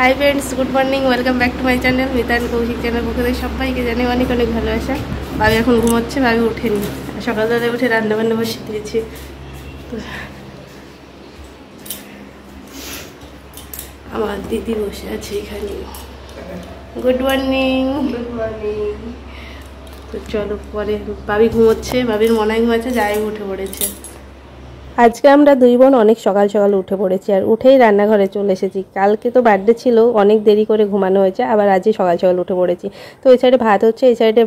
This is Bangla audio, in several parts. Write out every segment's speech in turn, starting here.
High friends good morning welcome back to my channel Mita and Kaushik channel पक्ष থেকে সবাইকে জানাই অনেক অনেক ভালোবাসা। ভাবি এখন ঘুমোচ্ছে, ভাবি ওঠেনি, সকালবেলা উঠে রান্না বান্না বসিয়ে দিয়েছি। তো আমার দিদি বসে আছে এখানে। Good morning. Good morning. তো চলো পরে, ভাবি ঘুমোচ্ছে, ভাবির মনে ঘুমাচ্ছে, যাই উঠে পড়েছে। আজকে আমরা দুই বোন অনেক সকাল সকাল উঠে পড়েছি, আর উঠেই রান্নাঘরে চলে এসেছি। কালকে তো বার্থডে ছিল, অনেক দেরি করে ঘুমানো হয়েছে, আবার আজই সকাল সকাল উঠে পড়েছি। তো এই সাইডে ভাত হচ্ছে, এই সাইডে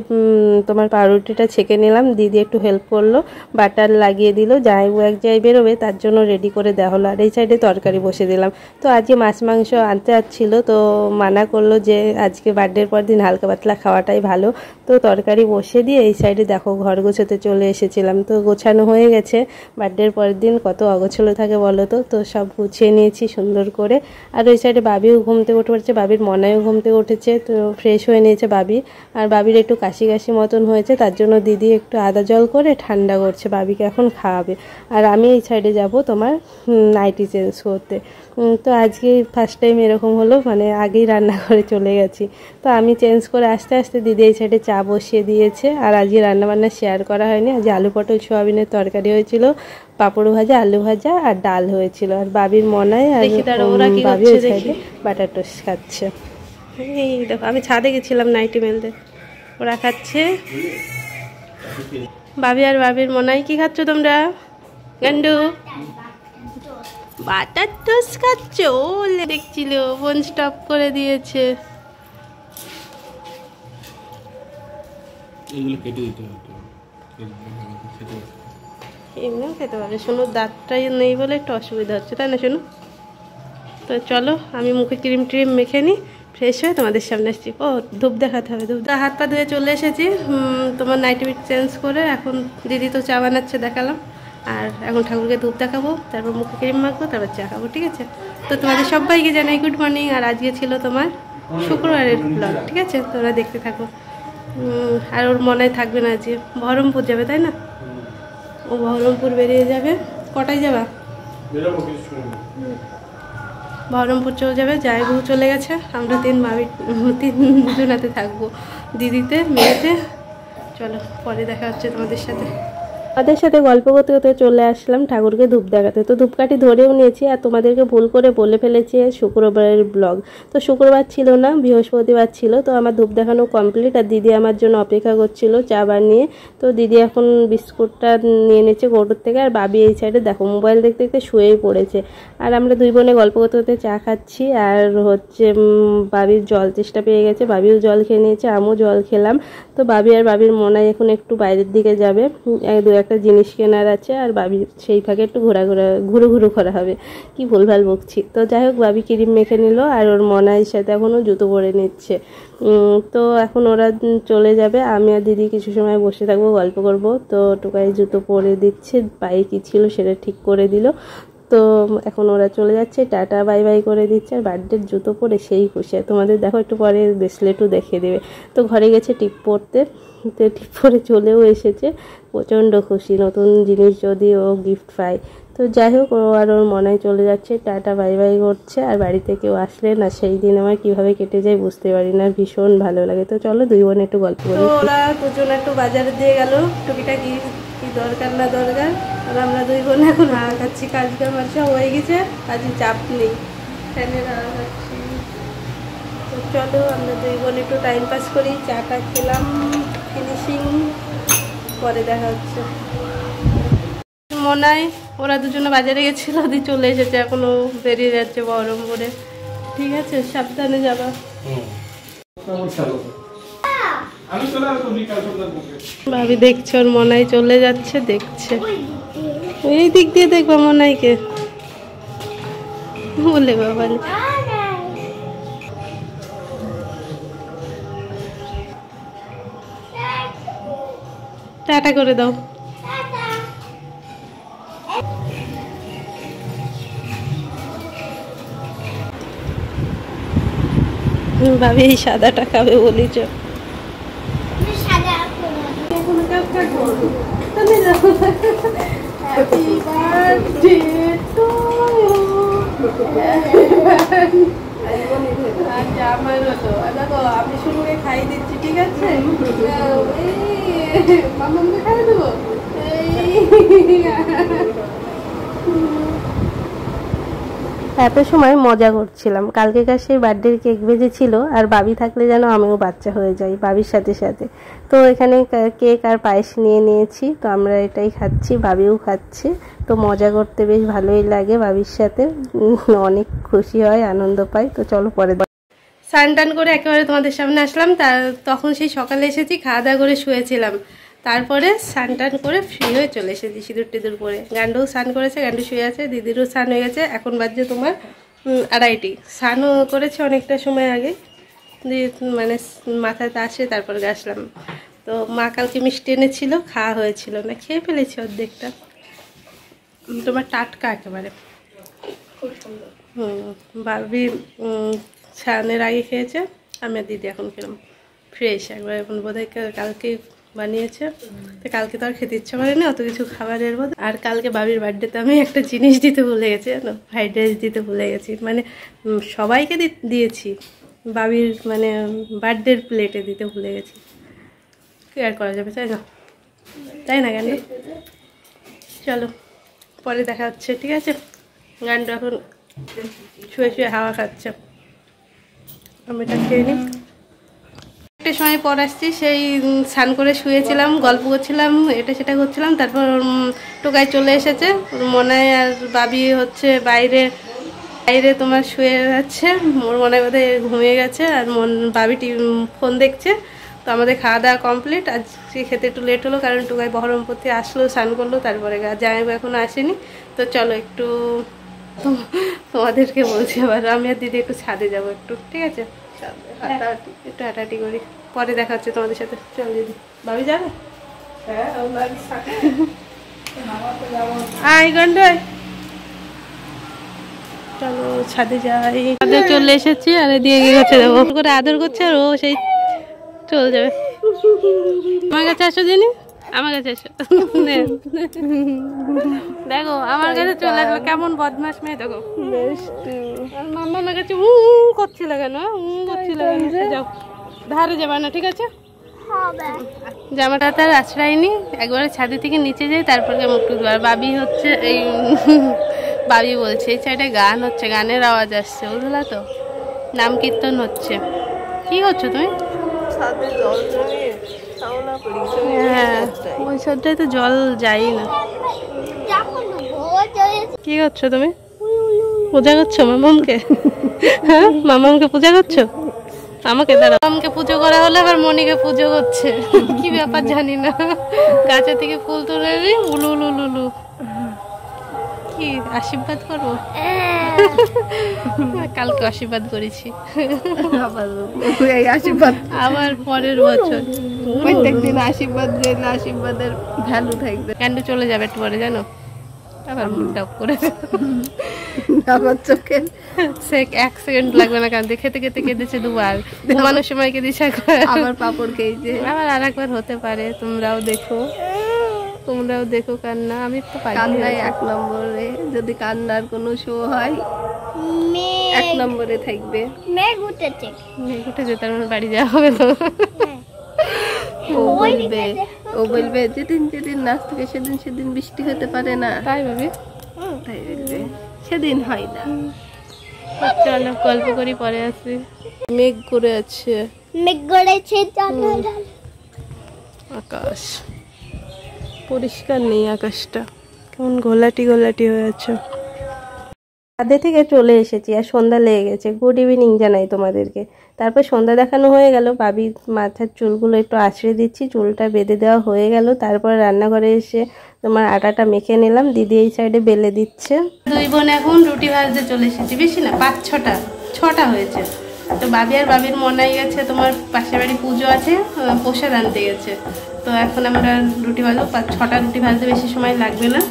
তোমার পাউরুটিটা ছেঁকে নিলাম, দিদি একটু হেল্প করলো, বাটার লাগিয়ে দিল, জামাইবু এক জায়গায় বেরোবে তার জন্য রেডি করে দেওয়া হলো। আর এই সাইডে তরকারি বসে দিলাম। তো আজকে মাছ মাংস আনতে আসছিল, তো মানা করলো যে আজকে বার্থডের পর দিন হালকা পাতলা খাওয়াটাই ভালো। তো তরকারি বসে দিয়ে এই সাইডে দেখো ঘর গোছাতে চলে এসেছিলাম। তো গোছানো হয়ে গেছে, বার্থডের পর দিন কত অগোছালো থাকে বলো তো। তো সব গুছিয়ে নিয়েছি সুন্দর করে। আর ওই সাইডে বাবিও ঘুম থেকে উঠে পড়েছে, বাবির মনায়ও ঘুম থেকে উঠেছে। তো ফ্রেশ হয়ে নিয়েছে বাবি, আর বাবির একটু কাশি কাশি মতন হয়েছে, তার জন্য দিদি একটু আদা জল করে ঠান্ডা করছে, বাবিকে এখন খাওয়াবে। আর আমি এই সাইডে যাব তোমার নাইটি চেঞ্জ করতে। তো আজকে ফার্স্ট টাইম এরকম হলো, মানে আগেই রান্নাঘরে চলে গেছি। তো আমি চেঞ্জ করে আস্তে আস্তে দিদি এই সাইডে চা বসিয়ে দিয়েছে। আর আজকে রান্নাবান্না শেয়ার করা হয়নি, আজকে আলু পটল সোয়াবিনের তরকারি হয়েছিল, পাপড় ভাজা, আলু ভাজা আর ডাল হয়েছিল। আর বাবির মনায় আর বাবি ওই সাইডে বাটার টোস্ট খাচ্ছে। এই দেখো, আমি ছাদে গেছিলাম নাইটি মেলতে, ওরা খাচ্ছে। বাবি আর বাবির মনায় কি খাচ্ছ তোমরা? গান্ডু বাটার টোস্ট খাচ্ছ? ওলে দেখছিল, ফোন স্টপ করে দিয়েছে। এমনিও খেতে পারে, শোনো দাঁতটাই নেই বলে একটু অসুবিধা হচ্ছে, তাই না শোনো? তো চলো আমি মুখে ক্রিম ট্রিম মেখে নিই, ফ্রেশ হয়ে তোমাদের সামনে আসছি। ও ধূপ দেখাতে হবে, ধূপ হাত পা ধুয়ে চলে এসেছি। তোমার নাইটি চেঞ্জ করে এখন দিদি তো চা বানাচ্ছে দেখালাম, আর এখন ঠাকুরকে ধূপ দেখাবো, তারপর মুখে ক্রিম মাখবো, তারপর চা খাবো, ঠিক আছে? তো তোমাদের সবাইকে জানাই গুড মর্নিং। আর আজকে ছিল তোমার শুক্রবারের ব্লগ, ঠিক আছে? তোমরা দেখতে থাকো। আর ওর মনে থাকবে না, আজকে বহরমপুর যাবে, তাই না? ও বহরমপুর বেরিয়ে যাবে। কটায় যাবা? বহরমপুর চলে যাবে, জামাইবু চলে গেছে, আমরা তিনজনাতে থাকবো, দিদিতে মেয়েতে। চলো পরে দেখা হচ্ছে তোমাদের সাথে। তাদের সাথে গল্প করতে করতে চলে আসলাম ঠাকুরকে ধূপ দেখাতে। তো ধূপকাঠি ধরেও নিয়েছি, আর তোমাদেরকে ভুল করে বলে ফেলেছি শুক্রবারের ব্লগ। তো শুক্রবার ছিল না, বৃহস্পতিবার ছিল। তো আমার ধূপ দেখানো কমপ্লিট, আর দিদি আমার জন্য অপেক্ষা করছিল চা বানিয়ে। তো দিদি এখন বিস্কুটটা নিয়ে নিয়েছে কৌটোর থেকে, আর বাবি এই সাইডে দেখো মোবাইল দেখতে দেখতে শুয়েই পড়েছে। আর আমরা দুই বোনে গল্প করতে করতে চা খাচ্ছি। আর হচ্ছে বাবির জল চেষ্টা পেয়ে গেছে, বাবিও জল খেয়ে নিয়েছে, আমিও জল খেলাম। তো বাবি আর বাবির মনায় এখন একটু বাইরের দিকে যাবে, দু একটা জিনিস কেনার আছে, আর বাবি সেই ফাঁকে একটু ঘুরু করা হবে। কি ভুলভাল বকছি। তো যাই হোক, বাবি ক্রিম মেখে নিল, আর ওর মনায়ের সাথে এখনও জুতো পরে নিচ্ছে। তো এখন ওরা চলে যাবে, আমি আর দিদি কিছু সময় বসে থাকবো, গল্প করব। তো টুকাই জুতো পরে দিচ্ছে, পায়ে কী ছিল সেটা ঠিক করে দিল। তো এখন ওরা চলে যাচ্ছে, টাটা বাই বাই করে দিচ্ছে। আর বার্থডের জুতো পরে সেই খুশি। তোমাদের দেখো একটু পরে ব্রেসলেটও দেখিয়ে দেবে। তো ঘরে গেছে টিপ পরতে, তো টিপ পরে চলেও এসেছে, প্রচণ্ড খুশি নতুন জিনিস যদি ও গিফট পায়। তো যাই হোক, ও আর ওর মনায় চলে যাচ্ছে, টাটা বাই বাই করছে। আর বাড়িতে কেউ আসলে না, সেই দিন আমার কীভাবে কেটে যায় বুঝতে পারি না, ভীষণ ভালো লাগে। তো চলো দুই বোন একটু গল্প করি। ওরা দুজন একটু বাজারে দিয়ে গেল, টুকিটাকি কি দরকার না দরকার। আর আমরা দুই বোন এখন হাওয়া খাচ্ছি, কাজকাম সব হয়ে গেছে, আজকে চাপ নেই, ফ্যানের হাওয়া খাচ্ছি। তো চলো আমরা দুই বোন একটু টাইম পাস করি, চাটা খেলাম, ফিনিশিং, পরে দেখা হচ্ছে। মনায় ওরা দুজনে বাজারে গেছিলো, দিয়ে চলে এসেছে, এখনো বেরিয়ে যাচ্ছে বহরমপুরে। ঠিক আছে, সাবধানে যাবা। ভাবি দেখছে ওর মনায় চলে যাচ্ছে, দেখছে এই দিক দিয়ে, দেখবা মনাইকে বলে বাবা। টাটা করে দাও। ভাবি এই সাদাটা খাবে বলিছ। Happy birthday to you. আচ্ছা আমারও তো দেখো আমি শুরুকে খাইয়ে দিচ্ছি ঠিক আছে মামাকে খাইয়ে দেবো এত সময় মজা করছিলাম কালকেকার সেই বার্থডের কেক ভেজেছিল আর বাবি থাকলে যেন আমিও বাচ্চা হয়ে যাই বাবির সাথে সাথে তো এখানে কেক আর পায়েস নিয়ে নিয়েছি তো আমরা এটাই খাচ্ছি বাবিও খাচ্ছে তো মজা করতে বেশ ভালোই লাগে বাবির সাথে অনেক খুশি হয় আনন্দ পাই তো চলো পরে স্নান টান করে একেবারে তোমাদের সামনে আসলাম তখন সেই সকালে এসেছি খাওয়া দাওয়া করে শুয়েছিলাম তারপরে স্নান টান করে ফ্রি হয়ে চলে এসেছি সিঁদুর টিঁদুর পরে গান্ডুও স্নান করেছে গান্ডু শুয়ে আছে দিদিরও স্নান হয়ে গেছে এখন বাজছে তোমার 2:30 স্নানও করেছে অনেকটা সময় আগে দিয়ে মানে মাথাতে আসে তারপর আসলাম তো মা কালকে মিষ্টি এনেছিল খাওয়া হয়েছিল না খেয়ে ফেলেছি অর্ধেকটা তোমার টাটকা একেবারে খুব সুন্দর বাবি স্নানের আগে খেয়েছে আমি আর দিদি এখন খেলাম ফ্রেশ একবার এখন বোধহয় কালকে বানিয়েছে তো কালকে তো আর খেতে ইচ্ছা করেনি অত কিছু খাবারের মধ্যে আর কালকে বাবির বার্থডেতে আমি একটা জিনিস দিতে ভুলে গেছি জানো ফ্রাইড রাইস দিতে ভুলে গেছি মানে সবাইকে দিয়েছি বাবির মানে বার্থডের প্লেটে দিতে ভুলে গেছি কি আর করা যাবে তাই না গান্ডু চলো পরে দেখা হচ্ছে ঠিক আছে গান্ডু এখন শুয়ে শুয়ে হাওয়া খাচ্ছে আমি এটা খেয়ে নিই একটা সময় পর আসছি সেই স্নান করে শুয়েছিলাম গল্প করছিলাম এটা সেটা করছিলাম তারপর টোকায় চলে এসেছে মনে আর বাবি হচ্ছে বাইরে তোমার শুয়ে যাচ্ছে ওর মনে বোধহয় ঘুমিয়ে গেছে আর বাবি ফোন দেখছে তো আমাদের খাওয়া দাওয়া কমপ্লিট আজকে খেতে একটু লেট হলো কারণ টোকায় বহরমপুর থেকে আসলো স্নান করলো তারপরে জামাইবাবু এখনো আসেনি তো চলো একটু তোমাদেরকে বলছি আবার আমি আর দিদি একটু ছাদে যাবো একটু ঠিক আছে একটু হাঁটাহাঁটি করি পরে দেখা হচ্ছে তোমাদের সাথে চল দিদি ভাবি যাবে আয় গন্ড চলো ছাদে যাই ছাদে চলে এসেছি আর এদিকে এগিয়ে গেছে দেবো করে আদর করছে আর ও সেই চলে যাবে আমার কাছে আসো দিনি আমার কাছে এসো দেখো আমার কাছে চলে আসবে কেমন বদমাস মেয়ে দেখো আর মামা আমার কাছে করছিল কেন করছিল কেন যাও ধারে যাবে না ঠিক আছে জামাটা তার আশ্রয়নি একবারে ছাদে থেকে নিচে যাই তারপরে মুখটু দেওয়ার বাবি হচ্ছে এই বাবি বলছে এই সাইডে গান হচ্ছে গানের আওয়াজ আসছে বুঝলা তো নাম কীর্তন হচ্ছে কি করছো তুমি ছাদে জল জমিয়ে হ্যাঁ ওই সাইডটায় তো জল যাই না কি করছো তুমি পূজা করছো মামামকে হ্যাঁ মামামকে পূজা করছো আমাকে দাঁড়া মামামকে পুজো করা হলে আবার মনিকে পুজো করছে কি ব্যাপার জানি না গাছে থেকে ফুল তুলে নি উলু উলু উলু কি আশীর্বাদ করবো কালকে আশীর্বাদ করেছি আবার পরের বছর প্রত্যেকদিন আশীর্বাদ দিলে আশীর্বাদের ভ্যালু থাকবে কেন চলে যাবে একটু পরে জানো আবার মুখটাপ করে আমার চোখে সে 1 সেকেন্ড লাগবে না কারণ খেতে খেতে কেঁদেছে দুবার ঘুমানোর সময় কেঁদেছে আবার পাপড় খেয়েছে আবার আরেকবার হতে পারে তোমরাও দেখো কান্না আমি তো কান্নায় 1 নম্বরে যদি কান্নার কোনো শো হয় 1 নম্বরে থাকবে মেঘ উঠেছে তার মানে বাড়ি যাওয়া হবে তো ও বলবে যেদিন নাচ থেকে সেদিন বৃষ্টি হতে পারে না তাই ভাবি তাই বলবে সেদিন হয় না চলো গল্প করি পরে আসি মেঘ করে আছে আকাশ পরিষ্কার নেই আকাশটা কেমন ঘোলাটি হয়ে আছে ছাদে থেকে চলে এসেছি আর সন্ধ্যা লেগে গেছে গুড ইভিনিং জানাই তোমাদেরকে তারপর সন্ধ্যা দেখানো হয়ে গেল বাবির মাথার চুলগুলো একটু আঁচড়ে দিচ্ছি চুলটা বেঁধে দেওয়া হয়ে গেল তারপর রান্নাঘরে এসে তোমার আটাটা মেখে নিলাম দিদি এই সাইডে বেলে দিচ্ছে দুই বোন এখন রুটি ভাজতে চলে এসেছি বেশি না 5-6টা হয়েছে তো বাবি আর বাবির মনাই গেছে তোমার পাশের বাড়ি পুজো আছে প্রসাদ আনতে গেছে তো এখন আমরা রুটি ভাজবো 6টা রুটি ভাজতে বেশি সময় লাগবে না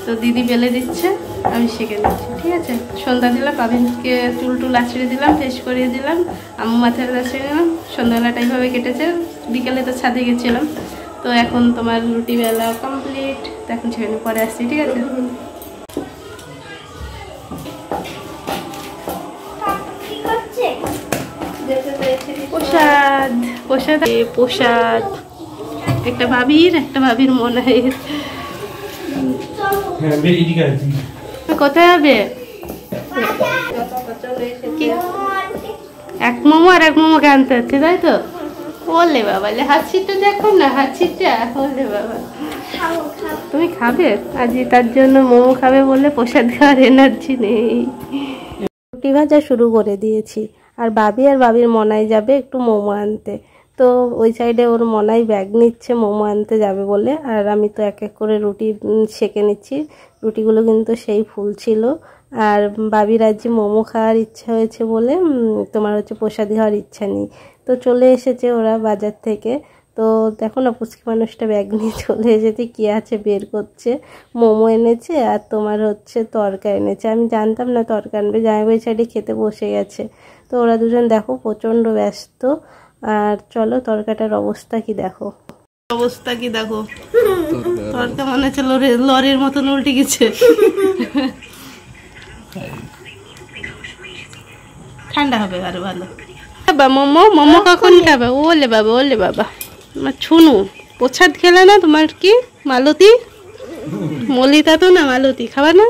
তো দিদি বেলে দিচ্ছে আমি শিখে নিচ্ছি ঠিক আছে সন্ধ্যা দিলাম বাবিনকে চুল আছড়ে দিলাম ফ্রেশ করিয়ে দিলাম আম্মু মাথায় আছড়ে দিলাম সন্ধ্যাবেলাটা এইভাবে কেটেছে বিকেলে তো ছাদে গেছিলাম তো এখন তোমার রুটি বেলা কমপ্লিট তো এখন সেখানে পরে আসছি ঠিক আছে প্রসাদ প্রসাদ একটা ভাবির মনের। কোথায় হবে? এক মোমো আর এক মোমোকে আনতে হচ্ছে, তাই তো? বললে বাবা, হাসিটা দেখো না, হাসিটা বললে বাবা। তুমি খাবে আজ? তার জন্য মোমো খাবে বললে প্রসাদ খাওয়ার এনার্জি নেই। রুটি ভাজা শুরু করে দিয়েছি, আর বাবির মনাই যাবে একটু মোমো আনতে। তো ওই সাইডে ওর মনাই ব্যাগ নিচ্ছে মোমো আনতে যাবে বলে, আর আমি তো এক এক করে রুটি সেঁকে নিচ্ছি। রুটিগুলো কিন্তু সেই ফুল ছিল। আর বাবির আজ মোমো খাওয়ার ইচ্ছা হয়েছে বলে তোমার হচ্ছে প্রসাদি হওয়ার ইচ্ছা নেই। তো চলে এসেছে ওরা বাজার থেকে। তো দেখো না, পুচকি মানুষটা ব্যাগ নিয়ে চলে এসেছে, কী আছে বের করছে। মোমো এনেছে আর তোমার হচ্ছে তরকা এনেছে। আমি জানতাম না তরকা আনবে, জামাইবাড়ি সাইডে খেতে বসে গেছে। তো ওরা দুজন দেখো প্রচণ্ড ব্যস্ত। আর চলো তরকাটার অবস্থা কি দেখো, তরকা মনে হচ্ছে লরির মতন উল্টে গেছে। ঠান্ডা হবে আরো ভালো। মোমো কখন খাবে? ওলে বাবা আমার ছুনু প্রসাদ খেলে না? তোমার কি মালতী মলিতা তো না, মালতী খাবা না?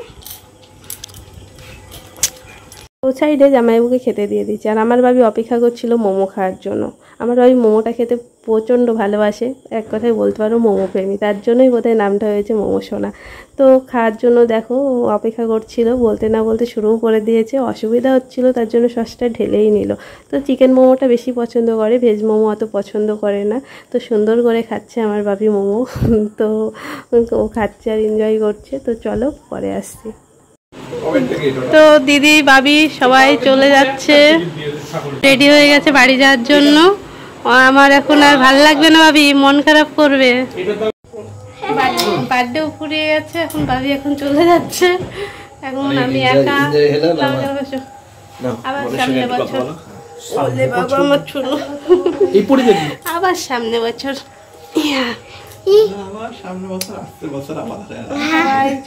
ও সাইডে জামাইবাবুকে খেতে দিয়ে দিচ্ছে, আর আমার ভাবি অপেক্ষা করছিল মোমো খাওয়ার জন্য। আমার ভাবি মোমোটা খেতে প্রচণ্ড ভালোবাসে, এক কথায় বলতে পারো মোমো প্রেমী, তার জন্যই বোধহয় নামটা হয়েছে মোমো সোনা। তো খাওয়ার জন্য দেখো অপেক্ষা করছিল, বলতে না বলতে শুরুও করে দিয়েছে। অসুবিধা হচ্ছিল তার জন্য সসটা ঢেলেই নিল। তো চিকেন মোমোটা বেশি পছন্দ করে, ভেজ মোমো অত পছন্দ করে না। তো সুন্দর করে খাচ্ছে আমার ভাবি মোমো। তো ও খাচ্ছে আর এনজয় করছে। তো চলো পরে আসছি। তো দিদি বাবি সবাই চলে যাচ্ছে, রেডি হয়ে গেছে বাড়ি যাওয়ার জন্য। আমার এখন আর ভালো লাগবে না, ভাবি মন খারাপ করবে। বার্থডে ফুরিয়ে গেছে, এখন ভাবি এখন চলে যাচ্ছে। এখন আমি একা। আবার সামনে বছর বাবা আমার ছোট, আবার সামনে বছর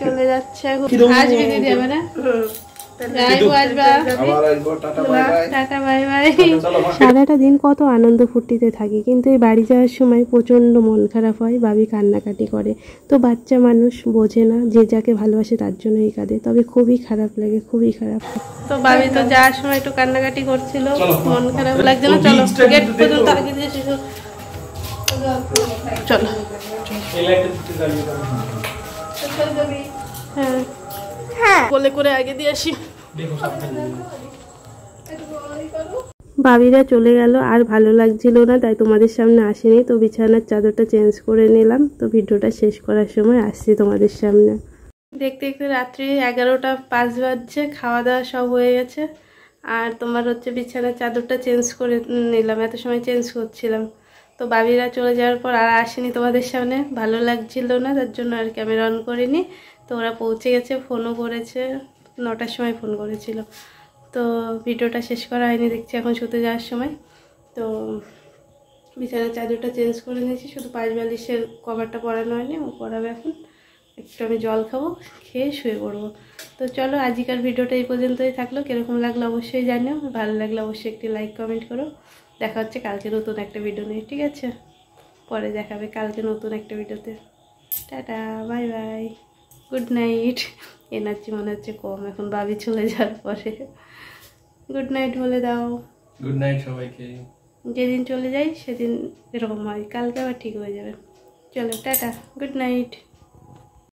চলে যাচ্ছে। আসবি দিদি আবার? সারাটা দিন কত আনন্দ ফুর্তিতে থাকি, কিন্তু এই বাড়ি যাওয়ার সময় প্রচণ্ড মন খারাপ হয়। ভাবি কান্নাকাটি করে। তো বাচ্চা মানুষ বোঝে না, যে যাকে ভালোবাসে তার জন্যই কাঁদে। তবে খুবই খারাপ লাগে, খুবই খারাপ। তো ভাবি তো যাওয়ার সময় একটু কান্নাকাটি করছিল, মন খারাপ লাগছে না। চলো গেট পর্যন্ত আগে দিয়ে চলো। হ্যাঁ বলে করে আগে দিয়ে আসি। ভাবিরা চলে গেল, আর ভালো লাগছিল না, তাই তোমাদের সামনে আসিনি। তো বিছানার চাদরটা চেঞ্জ করে নিলাম। তো ভিডিওটা শেষ করার সময় আসছি তোমাদের সামনে। দেখতে দেখতে রাত্রি 11:05 বাজছে, খাওয়া দাওয়া সব হয়ে গেছে। আর তোমার হচ্ছে বিছানার চাদরটা চেঞ্জ করে নিলাম, এত সময় চেঞ্জ করছিলাম। তো বাবিরা চলে যাওয়ার পর আর আসেনি তোমাদের সামনে, ভালো লাগছিল না, তার জন্য আর ক্যামেরা অন করিনি। তো ওরা পৌঁছে গেছে, ফোনও করেছে, 9টার সময় ফোন করেছিল। তো ভিডিওটা শেষ করা হয়নি, দেখছি এখন শুতে যাওয়ার সময়। তো বিছানার চাদরটা চেঞ্জ করে নিয়েছি, শুধু পাশ বালিশের কভারটা পরানো হয়নি, ও পরাবে এখন। একটু আমি জল খাবো, খেয়ে শুয়ে পড়বো। তো চলো আজকের ভিডিওটা এই পর্যন্তই থাকলো। কীরকম লাগলো অবশ্যই জানিও, ভালো লাগলে অবশ্যই একটি লাইক কমেন্ট করো। দেখা হচ্ছে কালকে নতুন একটা ভিডিও নিয়ে, ঠিক আছে? পরে দেখাবে কালকে নতুন একটা ভিডিওতে। Tata, bye bye, good night. Energy মনে হচ্ছে কম এখন ভাবি চলে যাওয়ার পরে। গুড নাইট বলে দাও। গুড নাইট সবাইকে। যেদিন চলে যাই সেদিন এরকম হয়, কালকে আবার ঠিক হয়ে যাবে। চলো টাটা, গুড নাইট।